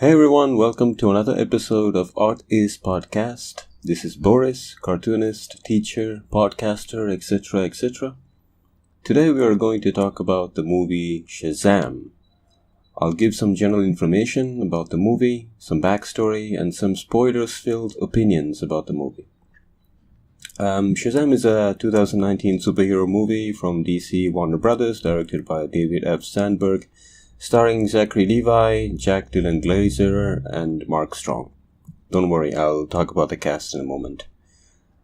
Hey everyone, welcome to another episode of Art is Podcast. This is Boris, cartoonist, teacher, podcaster, etc. etc. Today we are going to talk about the movie SHAZAM. I'll give some general information about the movie, some backstory, and some spoilers-filled opinions about the movie. SHAZAM is a 2019 superhero movie from DC Warner Brothers, directed by David F. Sandberg, starring Zachary Levi, Jack Dylan Glazer, and Mark Strong. Don't worry, I'll talk about the cast in a moment.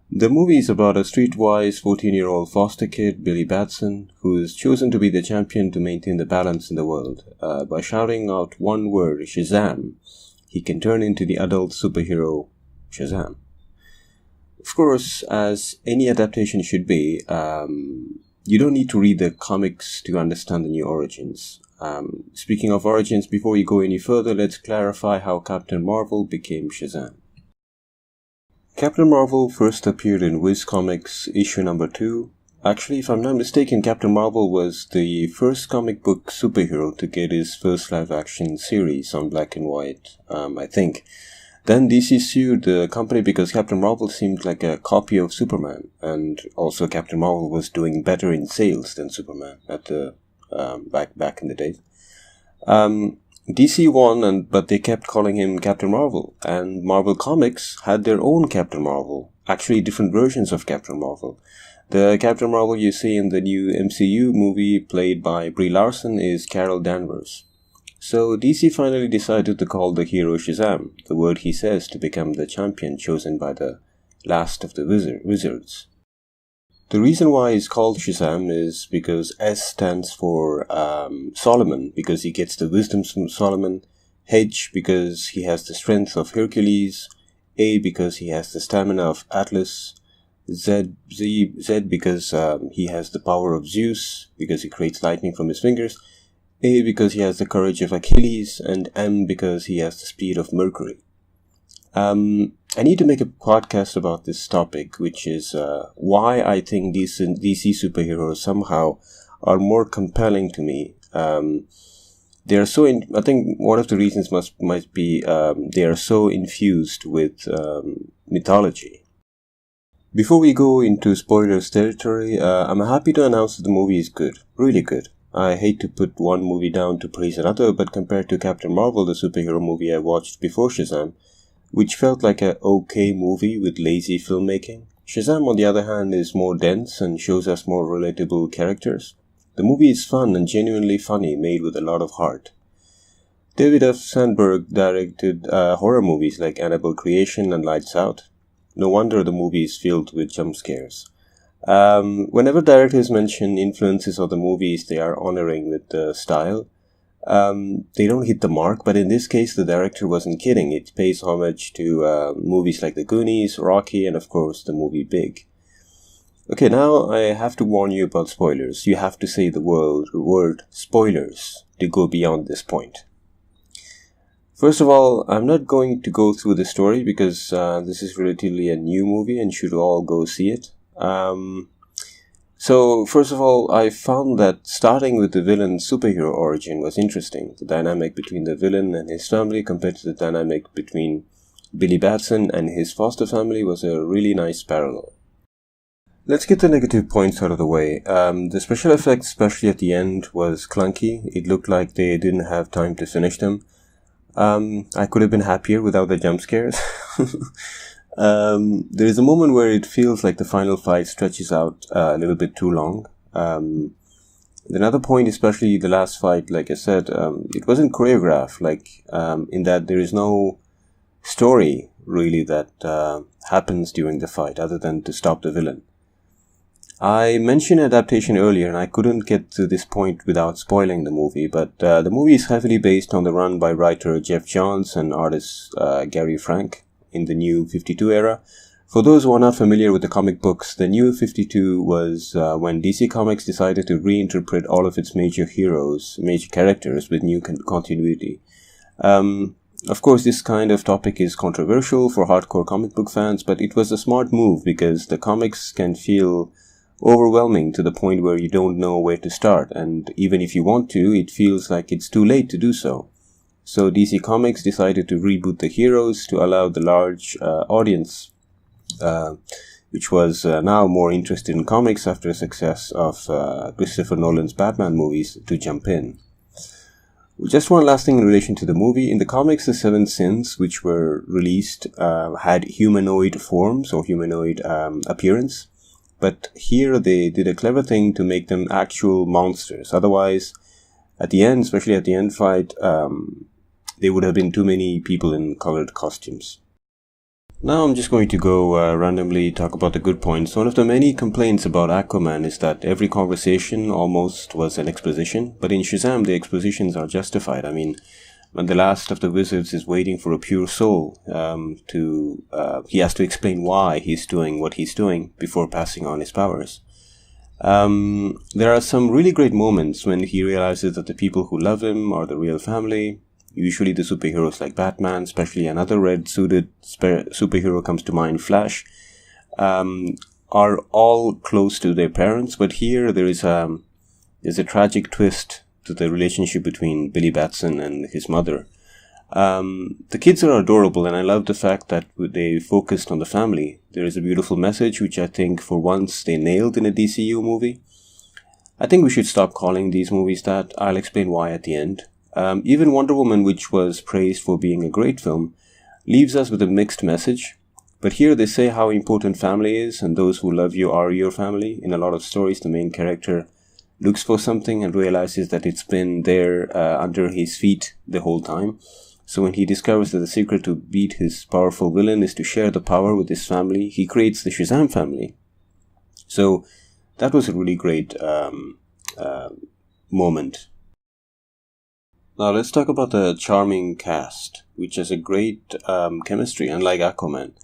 The movie is about a streetwise 14-year-old foster kid, Billy Batson, who is chosen to be the champion to maintain the balance in the world. By shouting out one word, Shazam, he can turn into the adult superhero Shazam. Of course, as any adaptation should be, you don't need to read the comics to understand the new origins. Speaking of origins, before we go any further, let's clarify how Captain Marvel became Shazam. Captain Marvel first appeared in Viz Comics issue number 2. Actually, if I'm not mistaken, Captain Marvel was the first comic book superhero to get his first live-action series on black and white, I think. Then DC sued the company because Captain Marvel seemed like a copy of Superman, and also Captain Marvel was doing better in sales than Superman at the back in the days. DC won, but they kept calling him Captain Marvel, and Marvel Comics had their own Captain Marvel, actually different versions of Captain Marvel. The Captain Marvel you see in the new MCU movie played by Brie Larson is Carol Danvers. So DC finally decided to call the hero Shazam, the word he says to become the champion chosen by the last of the wizards. The reason why it's called Shazam is because S stands for Solomon, because he gets the wisdom from Solomon, H because he has the strength of Hercules, A because he has the stamina of Atlas, Z because he has the power of Zeus, because he creates lightning from his fingers, A because he has the courage of Achilles, and M because he has the speed of Mercury. I need to make a podcast about this topic, which is why I think DC superheroes somehow are more compelling to me. They are so. I think one of the reasons might be they are so infused with mythology. Before we go into spoilers territory, I'm happy to announce that the movie is good, really good. I hate to put one movie down to praise another, but compared to Captain Marvel, the superhero movie I watched before Shazam, which felt like a okay movie with lazy filmmaking, Shazam on the other hand is more dense and shows us more relatable characters. The movie is fun and genuinely funny, made with a lot of heart. David F. Sandberg directed horror movies like Annabelle Creation and Lights Out. No wonder the movie is filled with jump scares. Whenever directors mention influences of the movies they are honoring with the style, they don't hit the mark, but in this case the director wasn't kidding. It pays homage to movies like The Goonies, Rocky, and of course the movie Big. Okay, now I have to warn you about spoilers. You have to say the word spoilers to go beyond this point. First of all, I'm not going to go through the story because this is relatively a new movie and should all go see it. So, first of all, I found that starting with the villain's superhero origin was interesting. The dynamic between the villain and his family compared to the dynamic between Billy Batson and his foster family was a really nice parallel. Let's get the negative points out of the way. The special effects, especially at the end, was clunky. It looked like they didn't have time to finish them. I could have been happier without the jump scares. There is a moment where it feels like the final fight stretches out a little bit too long. Another point, especially the last fight, like I said, it wasn't choreographed, in that there is no story really that happens during the fight other than to stop the villain. I mentioned adaptation earlier and I couldn't get to this point without spoiling the movie, but the movie is heavily based on the run by writer Jeff Johns and artist Gary Frank in the New 52 era. For those who are not familiar with the comic books, the New 52 was when DC Comics decided to reinterpret all of its major characters with new continuity. Of course, this kind of topic is controversial for hardcore comic book fans, but it was a smart move because the comics can feel overwhelming to the point where you don't know where to start, and even if you want to, it feels like it's too late to do so. So DC Comics decided to reboot the heroes to allow the large audience, which was now more interested in comics after the success of Christopher Nolan's Batman movies, to jump in. Just one last thing in relation to the movie. In the comics, the Seven Sins, which were released, had humanoid forms or humanoid appearance. But here they did a clever thing to make them actual monsters. Otherwise, at the end, especially at the end fight, there would have been too many people in colored costumes. Now I'm just going to go randomly talk about the good points. One of the many complaints about Aquaman is that every conversation almost was an exposition, but in Shazam the expositions are justified. I mean, when the last of the wizards is waiting for a pure soul, he has to explain why he's doing what he's doing before passing on his powers. There are some really great moments when he realizes that the people who love him are the real family. Usually the superheroes like Batman, especially another red-suited superhero comes to mind, Flash, are all close to their parents. But here there's a tragic twist to the relationship between Billy Batson and his mother. The kids are adorable, and I love the fact that they focused on the family. There is a beautiful message, which I think for once they nailed in a DCU movie. I think we should stop calling these movies that. I'll explain why at the end. Even Wonder Woman, which was praised for being a great film, leaves us with a mixed message. But here they say how important family is, and those who love you are your family. In a lot of stories, the main character looks for something and realizes that it's been there under his feet the whole time. So when he discovers that the secret to beat his powerful villain is to share the power with his family, he creates the Shazam family. So that was a really great moment. Now let's talk about the charming cast, which has a great chemistry, unlike Aquaman.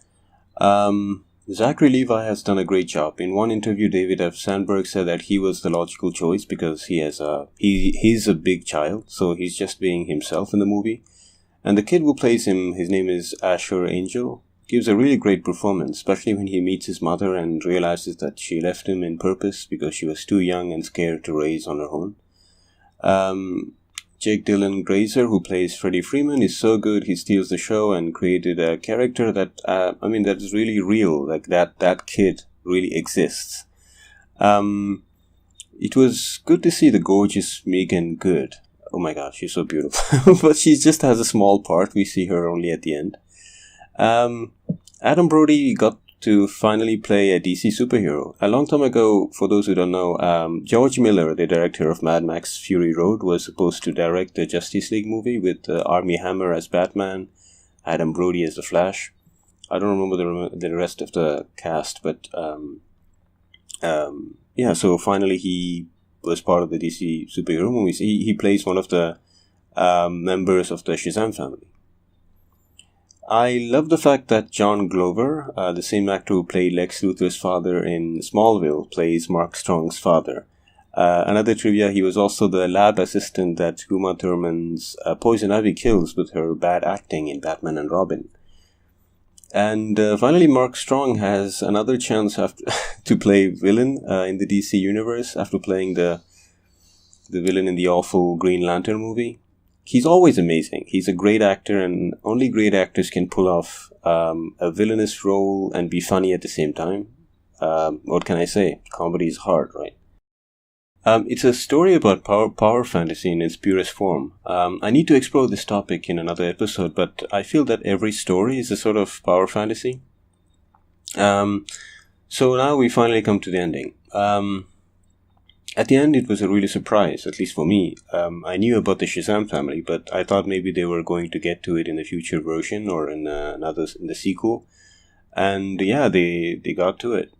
Zachary Levi has done a great job. In one interview, David F. Sandberg said that he was the logical choice because he's a big child, so he's just being himself in the movie. And the kid who plays him, his name is Asher Angel, gives a really great performance, especially when he meets his mother and realizes that she left him in purpose because she was too young and scared to raise on her own. Jake Dylan Grazer, who plays Freddie Freeman, is so good. He steals the show and created a character that, that is really real. Like that kid really exists. It was good to see the gorgeous Megan Good. Oh my gosh, she's so beautiful. But she just has a small part. We see her only at the end. Adam Brody got to finally play a DC superhero. A long time ago, for those who don't know, George Miller, the director of Mad Max Fury Road, was supposed to direct the Justice League movie with Armie Hammer as Batman, Adam Brody as the Flash. I don't remember the rest of the cast, but so finally he was part of the DC superhero movies. He plays one of the members of the Shazam family. I love the fact that John Glover, the same actor who played Lex Luthor's father in Smallville, plays Mark Strong's father. Another trivia, he was also the lab assistant that Uma Thurman's Poison Ivy kills with her bad acting in Batman and Robin. And finally, Mark Strong has another chance to play villain in the DC universe after playing the villain in the awful Green Lantern movie. He's always amazing. He's a great actor, and only great actors can pull off a villainous role and be funny at the same time. What can I say? Comedy is hard, right? It's a story about power fantasy in its purest form. I need to explore this topic in another episode, but I feel that every story is a sort of power fantasy. So now we finally come to the ending. At the end, it was a really surprise, at least for me. I knew about the Shazam family, but I thought maybe they were going to get to it in the future version or in the sequel. And yeah, they got to it.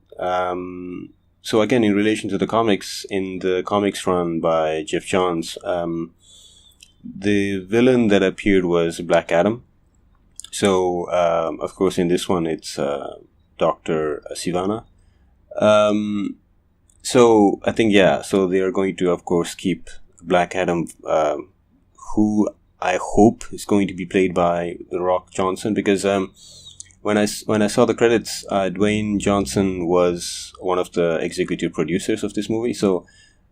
So again, in relation to the comics, in the comics run by Jeff Johns, the villain that appeared was Black Adam. So, of course, in this one, it's Dr. Sivana. So I think, so they are going to, of course, keep Black Adam, who I hope is going to be played by The Rock Johnson, because when I saw the credits, Dwayne Johnson was one of the executive producers of this movie, so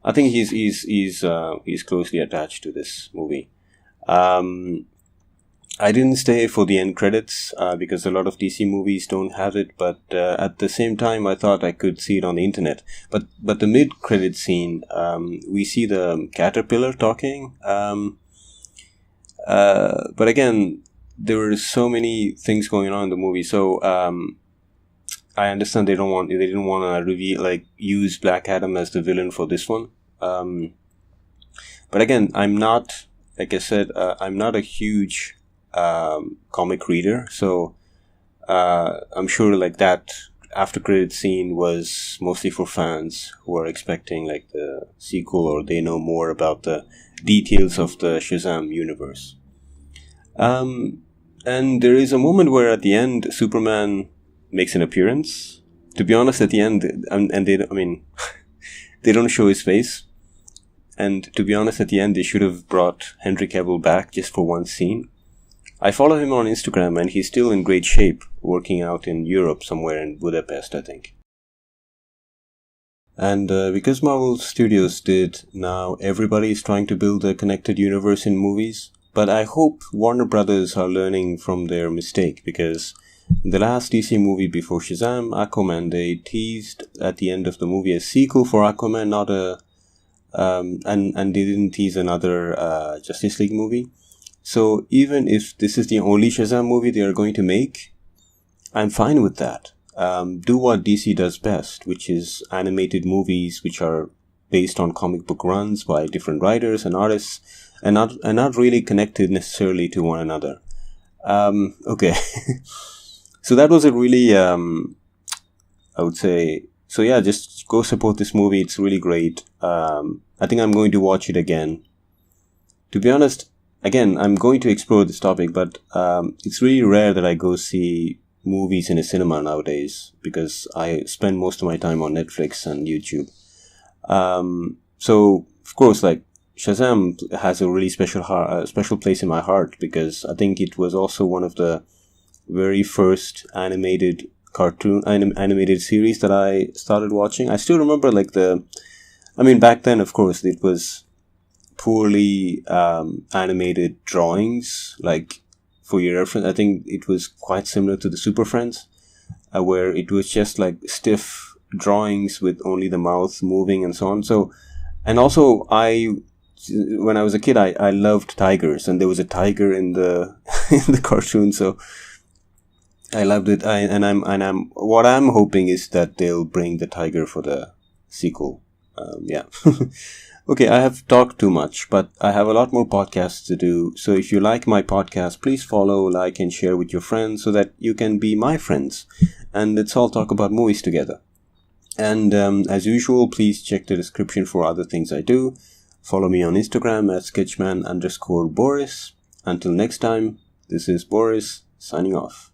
I think he's closely attached to this movie. I didn't stay for the end credits because a lot of DC movies don't have it, but at the same time I thought I could see it on the internet. But the mid-credit scene, we see the caterpillar talking. But again, there were so many things going on in the movie, so I understand they didn't want to reveal, like, use Black Adam as the villain for this one. But again, I'm not, like I said, I'm not a huge comic reader, so I'm sure like that after credit scene was mostly for fans who are expecting like the sequel, or they know more about the details of the Shazam universe. And there is a moment where at the end Superman makes an appearance. To be honest, at the end, and they, I mean, they don't show his face. And to be honest, at the end, they should have brought Henry Cavill back just for one scene. I follow him on Instagram, and he's still in great shape, working out in Europe somewhere, in Budapest, I think. And because Marvel Studios did, now everybody is trying to build a connected universe in movies. But I hope Warner Brothers are learning from their mistake, because the last DC movie before Shazam, Aquaman, they teased at the end of the movie a sequel for Aquaman, not a and they didn't tease another Justice League movie. So even if this is the only Shazam movie they are going to make, I'm fine with that. Do what DC does best, which is animated movies which are based on comic book runs by different writers and artists, and not really connected necessarily to one another. Okay. So that was a really, I would say, so yeah, just go support this movie. It's really great. I think I'm going to watch it again. To be honest, again, I'm going to explore this topic, but it's really rare that I go see movies in a cinema nowadays, because I spend most of my time on Netflix and YouTube. So, of course, like, Shazam has a really special place in my heart, because I think it was also one of the very first animated animated series that I started watching. I still remember, like, back then, of course, it was poorly animated drawings. Like, for your reference, I think it was quite similar to the Super Friends, where it was just like stiff drawings with only the mouth moving and so on. So, and also when I was a kid, I loved tigers, and there was a tiger in the in the cartoon, so I loved it. What I'm hoping is that they'll bring the tiger for the sequel. Yeah. Okay, I have talked too much, but I have a lot more podcasts to do. So if you like my podcast, please follow, like, and share with your friends so that you can be my friends. And let's all talk about movies together. And as usual, please check the description for other things I do. Follow me on Instagram at Sketchman_Boris. Until next time, this is Boris, signing off.